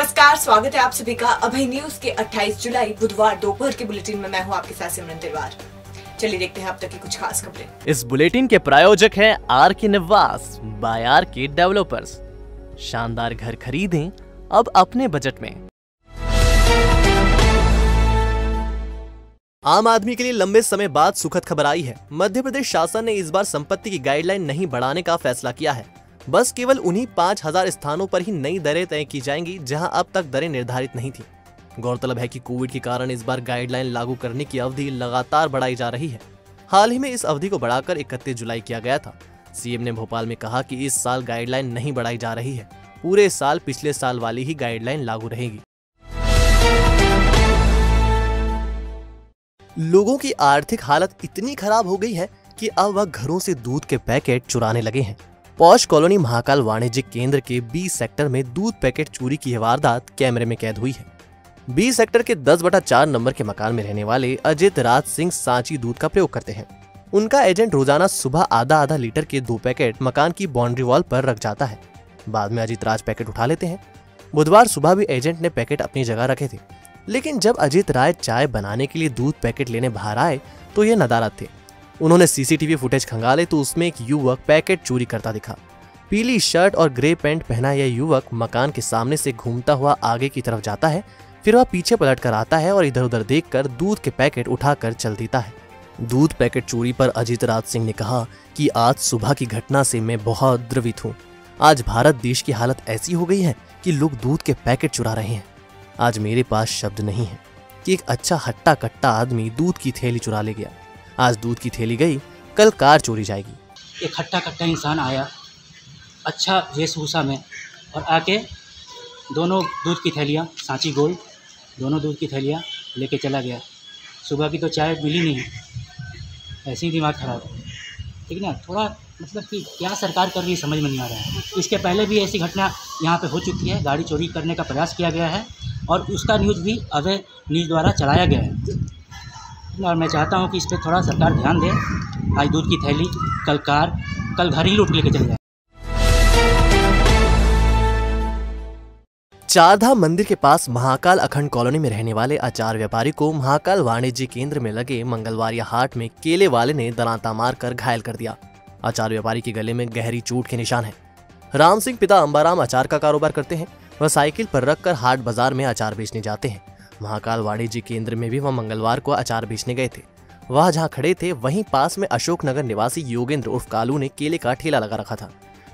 नमस्कार, स्वागत है आप सभी का अभय न्यूज के 28 जुलाई बुधवार दोपहर के बुलेटिन में। मैं हूं आपके साथ सिमरन तिवारी। चलिए देखते हैं अब तक की कुछ खास खबरें। इस बुलेटिन के प्रायोजक हैं आर के निवास बाय आर के डेवलपर्स। शानदार घर खरीदें अब अपने बजट में। आम आदमी के लिए लंबे समय बाद सुखद खबर आई है। मध्य प्रदेश शासन ने इस बार संपत्ति की गाइडलाइन नहीं बढ़ाने का फैसला किया है। बस केवल उन्हीं 5000 स्थानों पर ही नई दरें तय की जाएंगी जहां अब तक दरें निर्धारित नहीं थी। गौरतलब है कि कोविड के कारण इस बार गाइडलाइन लागू करने की अवधि लगातार बढ़ाई जा रही है। हाल ही में इस अवधि को बढ़ाकर 31 जुलाई किया गया था। सीएम ने भोपाल में कहा कि इस साल गाइडलाइन नहीं बढ़ाई जा रही है, पूरे साल पिछले साल वाली ही गाइडलाइन लागू रहेगी। लोगों की आर्थिक हालत इतनी खराब हो गई है कि अब वह घरों से दूध के पैकेट चुराने लगे हैं। पॉश कॉलोनी महाकाल वाणिज्यिक केंद्र के बी सेक्टर में दूध पैकेट चोरी की वारदात कैमरे में कैद हुई है। बी सेक्टर के 10/4 नंबर के मकान में रहने वाले अजित राज सिंह सांची दूध का प्रयोग करते हैं। उनका एजेंट रोजाना सुबह आधा लीटर के 2 पैकेट मकान की बाउंड्री वॉल पर रख जाता है। बाद में अजित राज पैकेट उठा लेते हैं। बुधवार सुबह भी एजेंट ने पैकेट अपनी जगह रखे थे, लेकिन जब अजित राय चाय बनाने के लिए दूध पैकेट लेने बाहर आए तो ये नदारद थे। उन्होंने सीसीटीवी फुटेज खंगाले तो उसमें एक युवक पैकेट चोरी करता दिखा। पीली शर्ट और ग्रे पैंट पहना यह युवक मकान के सामने से घूमता हुआ आगे की तरफ जाता है, फिर वह पीछे पलट कर आता है और इधर उधर देखकर दूध के पैकेट उठाकर चल देता है। दूध पैकेट चोरी पर अजित राज सिंह ने कहा कि आज सुबह की घटना से मैं बहुत द्रवित हूँ। आज भारत देश की हालत ऐसी हो गई है कि लोग दूध के पैकेट चुरा रहे हैं। आज मेरे पास शब्द नहीं है कि एक अच्छा हट्टा कट्टा आदमी दूध की थैली चुरा ले गया। आज दूध की थैली गई, कल कार चोरी जाएगी। एक हट्टा कट्टा इंसान आया अच्छा वेशभूषा में और आके दोनों दूध की थैलियाँ, सांची गोल्ड दोनों दूध की थैलियाँ लेके चला गया। सुबह की तो चाय मिली नहीं, ऐसे ही दिमाग खराब है। ठीक ना, थोड़ा मतलब कि क्या सरकार कर रही है समझ में नहीं आ रहा है। इसके पहले भी ऐसी घटना यहाँ पे हो चुकी है, गाड़ी चोरी करने का प्रयास किया गया है और उसका न्यूज़ भी अभय न्यूज़ द्वारा चलाया गया है। और मैं चाहता हूँ कि इस पर थोड़ा सरकार ध्यान दे। आज दूध की थैली, कल कार, कल घर ही लूट लेके चले जाए। चारधाम मंदिर के पास महाकाल अखंड कॉलोनी में रहने वाले अचार व्यापारी को महाकाल वाणिज्य केंद्र में लगे मंगलवारिया हाट में केले वाले ने दरांता मारकर घायल कर दिया। अचार व्यापारी के गले में गहरी चोट के निशान है। राम सिंह पिता अंबाराम अचार का कारोबार करते हैं। वह साइकिल पर रखकर हाट बाजार में अचार बेचने जाते हैं। महाकाल वाणिज्य केंद्र में भी वह मंगलवार को अचार बेचने गए थे। वह जहां खड़े थे वहीं पास में अशोकनगर निवासी योगेंद्र उर्फ कालू ने केले का ठेला लगा रखा था।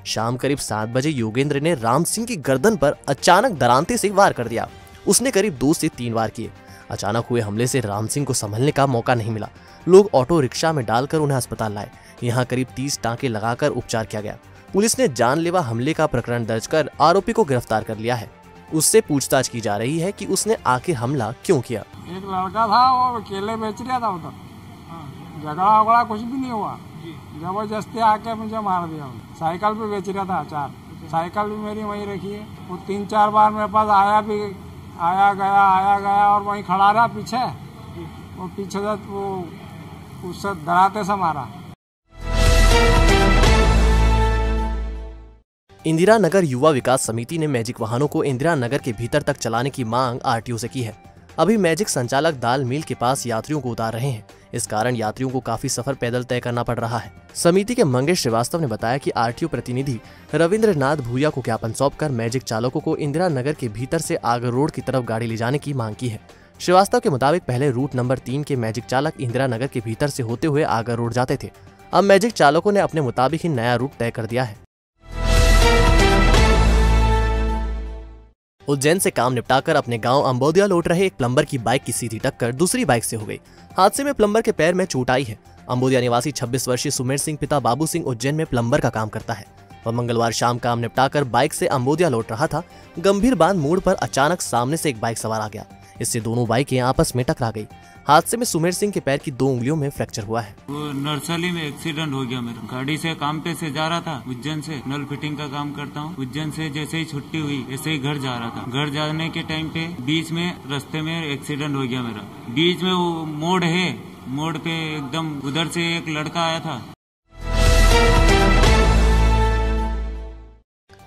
शाम करीब 7 बजे योगेंद्र ने राम सिंह की गर्दन पर अचानक दरांते से वार कर दिया। उसने करीब 2 से 3 वार किए। अचानक हुए हमले से राम सिंह को संभलने का मौका नहीं मिला। लोग ऑटो रिक्शा में डालकर उन्हें अस्पताल लाए। यहाँ करीब 30 टांके लगाकर उपचार किया गया। पुलिस ने जानलेवा हमले का प्रकरण दर्ज कर आरोपी को गिरफ्तार कर लिया है। उससे पूछताछ की जा रही है कि उसने आखिर हमला क्यों किया। एक लड़का था, वो केले बेच रहा था उधर, झगड़ा वगड़ा कुछ भी नहीं हुआ, जबरदस्ती आके मुझे मार दिया। साइकिल भी बेच रहा था अचार, साइकिल भी मेरी वहीं रखी है। वो 3-4 बार मेरे पास आया गया और वहीं खड़ा रहा पीछे। वो पीछे से वो उससे डराते से मारा। इंदिरा नगर युवा विकास समिति ने मैजिक वाहनों को इंदिरा नगर के भीतर तक चलाने की मांग आरटीओ से की है। अभी मैजिक संचालक दाल मिल के पास यात्रियों को उतार रहे हैं। इस कारण यात्रियों को काफी सफर पैदल तय करना पड़ रहा है। समिति के मंगेश श्रीवास्तव ने बताया कि आरटीओ प्रतिनिधि रविंद्रनाथ भूया को ज्ञापन सौंपकर मैजिक चालकों को इंदिरा नगर के भीतर से आगर रोड की तरफ गाड़ी ले जाने की मांग की है। श्रीवास्तव के मुताबिक पहले रूट नंबर 3 के मैजिक चालक इंदिरा नगर के भीतर से होते हुए आगर रोड जाते थे। अब मैजिक चालकों ने अपने मुताबिक ही नया रूट तय कर दिया है। उज्जैन से काम निपटाकर अपने गांव अंबोदिया लौट रहे एक प्लम्बर की बाइक की सीधी टक्कर दूसरी बाइक से हो गई। हादसे में प्लम्बर के पैर में चोट आई है। अंबोदिया निवासी 26 वर्षीय सुमेर सिंह पिता बाबू सिंह उज्जैन में प्लम्बर का काम करता है। वह मंगलवार शाम काम निपटाकर बाइक से अंबोदिया लौट रहा था। गंभीर बांध मोड़ पर अचानक सामने से एक बाइक सवार आ गया। इससे दोनों बाइकें आपस में टकरा गई। हादसे में सुमेर सिंह के पैर की 2 उंगलियों में फ्रैक्चर हुआ है। वो नर्सरी में एक्सीडेंट हो गया मेरा। गाड़ी से काम पे से जा रहा था, उज्जैन से नल फिटिंग का काम करता हूँ। उज्जैन से जैसे ही छुट्टी हुई ऐसे ही घर जा रहा था। घर जाने के टाइम पे बीच में रास्ते में एक्सीडेंट हो गया मेरा। बीच में वो मोड़ है, मोड़ पे एकदम उधर से एक लड़का आया था।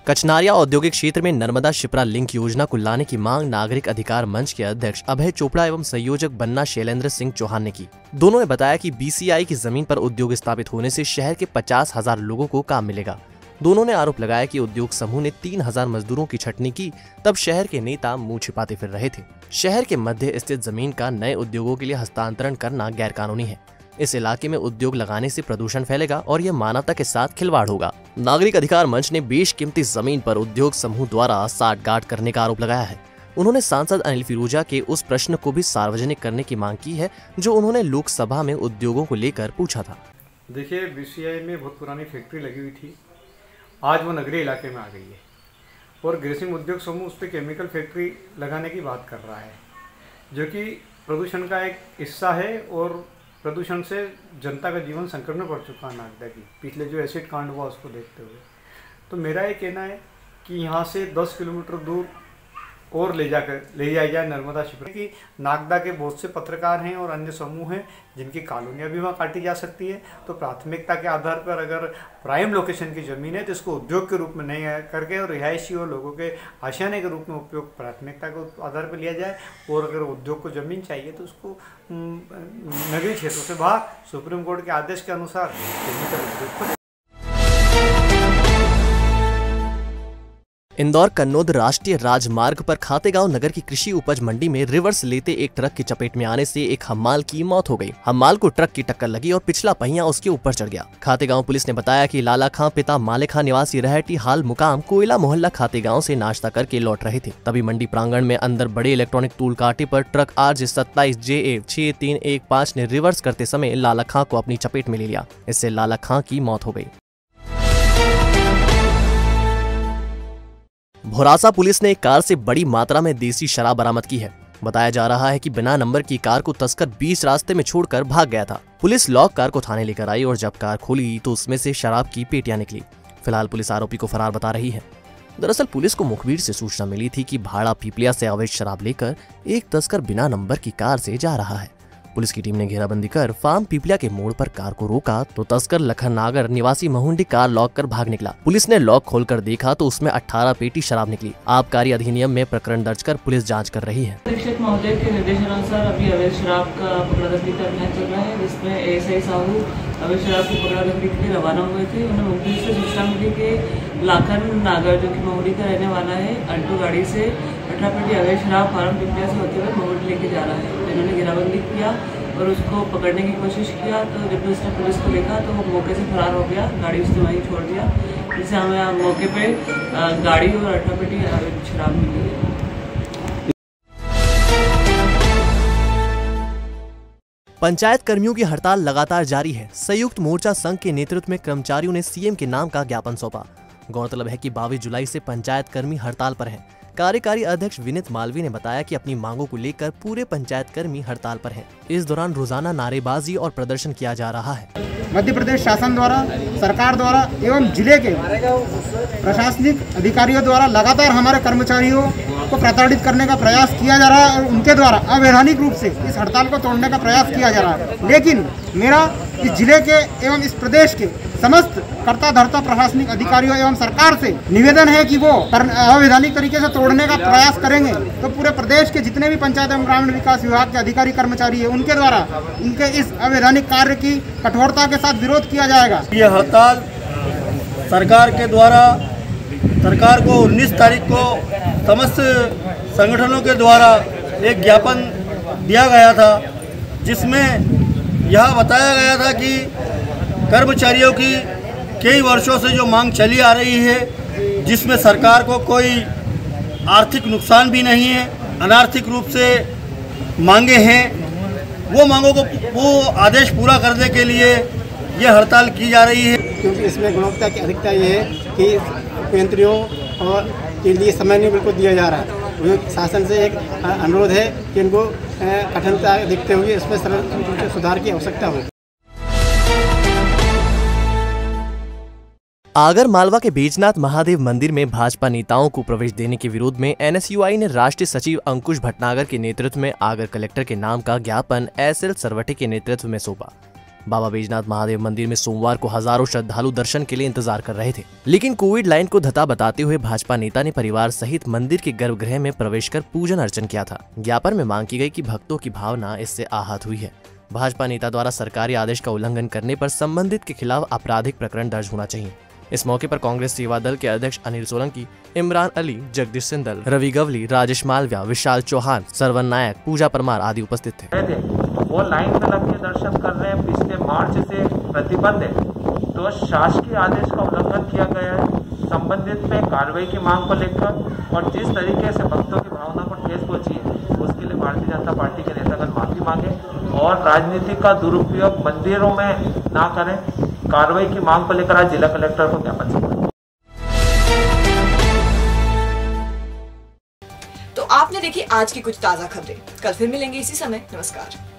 कचनारिया औद्योगिक क्षेत्र में नर्मदा शिप्रा लिंक योजना को लाने की मांग नागरिक अधिकार मंच के अध्यक्ष अभय चोपड़ा एवं संयोजक बन्ना शैलेंद्र सिंह चौहान ने की। दोनों ने बताया कि बीसीआई की जमीन पर उद्योग स्थापित होने से शहर के 50,000 लोगों को काम मिलेगा। दोनों ने आरोप लगाया कि उद्योग समूह ने 3,000 मजदूरों की छटनी की, तब शहर के नेता मुंह छिपाते फिर रहे थे। शहर के मध्य स्थित जमीन का नए उद्योगों के लिए हस्तांतरण करना गैर कानूनी है। इस इलाके में उद्योग लगाने से प्रदूषण फैलेगा और यह मानवता के साथ खिलवाड़ होगा। नागरिक अधिकार मंच ने बेशकीमती जमीन पर उद्योग समूह द्वारा साठगांठ करने का आरोप लगाया है। उन्होंने सांसद अनिल फिरोजा के उस प्रश्न को भी सार्वजनिक करने की मांग की है जो उन्होंने लोकसभा में उद्योगों को लेकर पूछा था। देखिए, बीसीआई में बहुत पुरानी फैक्ट्री लगी हुई थी, आज वो नगरीय इलाके में आ गई है और ग्रेसिम उद्योग समूह उस पर केमिकल फैक्ट्री लगाने की बात कर रहा है, जो कि प्रदूषण का एक हिस्सा है और प्रदूषण से जनता का जीवन संकट में पड़ चुका है नागदा की, पिछले जो एसिड कांड हुआ उसको देखते हुए। तो मेरा ये कहना है कि यहाँ से 10 किलोमीटर दूर और ले जाया जाए नर्मदा शिप्रा की। नागदा के बहुत से पत्रकार हैं और अन्य समूह हैं जिनकी कॉलोनियाँ भी वहाँ काटी जा सकती है। तो प्राथमिकता के आधार पर अगर प्राइम लोकेशन की ज़मीन है तो इसको उद्योग के रूप में नहीं करके और रिहायशी और लोगों के आशियाने के रूप में उपयोग प्राथमिकता के आधार पर लिया जाए। और अगर उद्योग को ज़मीन चाहिए तो उसको नगरीय क्षेत्रों से बाहर सुप्रीम कोर्ट के आदेश के अनुसार इंदौर कन्नौद राष्ट्रीय राजमार्ग पर खातेगांव नगर की कृषि उपज मंडी में रिवर्स लेते एक ट्रक की चपेट में आने से एक हम्माल की मौत हो गई। हम्माल को ट्रक की टक्कर लगी और पिछला पहिया उसके ऊपर चढ़ गया। खातेगांव पुलिस ने बताया कि लाला खां पिता माले खां निवासी रहटी हाल मुकाम कोयला मोहल्ला खातेगांव से नाश्ता करके लौट रहे थे। तभी मंडी प्रांगण में अंदर बड़े इलेक्ट्रॉनिक टूल कांटे पर ट्रक RJ27JA 6315 ने रिवर्स करते समय लाला खां को अपनी चपेट में ले लिया। इससे लाला खां की मौत हो गई। भोरासा पुलिस ने एक कार से बड़ी मात्रा में देसी शराब बरामद की है। बताया जा रहा है कि बिना नंबर की कार को तस्कर बीच रास्ते में छोड़कर भाग गया था। पुलिस लॉक कार को थाने लेकर आई और जब कार खोली तो उसमें से शराब की पेटियां निकली। फिलहाल पुलिस आरोपी को फरार बता रही है। दरअसल पुलिस को मुखबिर से सूचना मिली थी कि भाड़ा पीपलिया से अवैध शराब लेकर एक तस्कर बिना नंबर की कार से जा रहा है। पुलिस की टीम ने घेराबंदी कर फार्म पीपलिया के मोड़ पर कार को रोका तो तस्कर लखन नागर निवासी महुंडी कार लॉक कर भाग निकला। पुलिस ने लॉक खोलकर देखा तो उसमें 18 पेटी शराब निकली। आबकारी अधिनियम में प्रकरण दर्ज कर पुलिस जांच कर रही है। अधीक्षक महोदय के निर्देशानुसार अभी अवैध शराब का पकड़ा-दकड़ी का अभियान चल रहा है, जिसमें ASI साहू अवैध शराब की पकड़ा-दकड़ी के लिए रवाना हुए थे। उन्हें मुखबिर से सूचना मिली कि लाखन नागर जो कि महुंडी का रहने वाला है, अल्टो गाड़ी से 18 पेटी अवैध शराब फार्म पीपलिया से होते हुए महुंडी लेके जा रहा है। इन्होंने घेराबंदी किया और उसको पकड़ने की कोशिश किया तो जब उसने पुलिस को देखा तो वो मौके से फरार हो गया। गाड़ी उसने वहीं छोड़ दिया, जिससे हमें मौके पे गाड़ी और 18 पेटी शराब मिली है। पंचायत कर्मियों की हड़ताल लगातार जारी है। संयुक्त मोर्चा संघ के नेतृत्व में कर्मचारियों ने सीएम के नाम का ज्ञापन सौंपा। गौरतलब है कि 22 जुलाई से पंचायत कर्मी हड़ताल पर हैं। कार्यकारी अध्यक्ष विनीत मालवी ने बताया कि अपनी मांगों को लेकर पूरे पंचायत कर्मी हड़ताल पर हैं। इस दौरान रोजाना नारेबाजी और प्रदर्शन किया जा रहा है। मध्य प्रदेश शासन द्वारा, सरकार द्वारा एवं जिले के प्रशासनिक अधिकारियों द्वारा लगातार हमारे कर्मचारियों को प्रताड़ित करने का प्रयास किया जा रहा है और उनके द्वारा अवैधानिक रूप से इस हड़ताल को तोड़ने का प्रयास किया जा रहा है। लेकिन मेरा इस जिले के एवं इस प्रदेश के समस्त कर्ता धर्ता प्रशासनिक अधिकारियों एवं सरकार से निवेदन है कि वो अवैधानिक तरीके से तोड़ने का प्रयास करेंगे तो पूरे प्रदेश के जितने भी पंचायत एवं ग्रामीण विकास विभाग के अधिकारी कर्मचारी है उनके द्वारा इनके इस अवैधानिक कार्य की कठोरता के साथ विरोध किया जाएगा। ये हड़ताल सरकार के द्वारा सरकार को 19 तारीख को समस्त संगठनों के द्वारा एक ज्ञापन दिया गया था, जिसमें यह बताया गया था कि कर्मचारियों की कई वर्षों से जो मांग चली आ रही है, जिसमें सरकार को कोई आर्थिक नुकसान भी नहीं है, अनार्थिक रूप से मांगे हैं, वो मांगों को वो आदेश पूरा करने के लिए ये हड़ताल की जा रही है। क्योंकि इसमें गुणवत्ता की अधिकता ये है कि उपयंत्रियों और के लिए समय नहीं बिल्कुल दिया जा रहा है। शासन से एक अनुरोध है कि इनको कठिनता देखते हुए इसमें सरल सुधार की आवश्यकता हो। आगर मालवा के बैजनाथ महादेव मंदिर में भाजपा नेताओं को प्रवेश देने के विरोध में NSUI ने राष्ट्रीय सचिव अंकुश भटनागर के नेतृत्व में आगर कलेक्टर के नाम का ज्ञापन SL सरवटे के नेतृत्व में सौंपा। बाबा बैजनाथ महादेव मंदिर में सोमवार को हजारों श्रद्धालु दर्शन के लिए इंतजार कर रहे थे, लेकिन कोविड लाइन को धता बताते हुए भाजपा नेता ने परिवार सहित मंदिर के गर्भगृह में प्रवेश कर पूजन अर्चन किया था। ज्ञापन में मांग की गई कि भक्तों की भावना इससे आहत हुई है। भाजपा नेता द्वारा सरकारी आदेश का उल्लंघन करने पर संबंधित के खिलाफ आपराधिक प्रकरण दर्ज होना चाहिए। इस मौके पर कांग्रेस सेवा दल के अध्यक्ष अनिल सोलंकी, इमरान अली, जगदीश सिंदल, रवि गवली, राजेश मालविया, विशाल चौहान, सरवन नायक, पूजा परमार आदि उपस्थित थे। वो लाइन में लग के दर्शन कर रहे हैं, पिछले मार्च से प्रतिबंध है, तो शासकीय आदेश का उल्लंघन किया गया है। संबंधित पे कार्रवाई की मांग को लेकर और जिस तरीके से भक्तों की भावना को ठेस पहुंची है, उसके लिए भारतीय जनता पार्टी के नेतागण माफी मांगे और राजनीति का दुरुपयोग मंदिरों में ना करें। कार्रवाई की मांग को लेकर आज जिला कलेक्टर को ज्ञापन सौंपा। तो आपने देखी आज की कुछ ताजा खबरें। कल फिर मिलेंगे इसी समय। नमस्कार।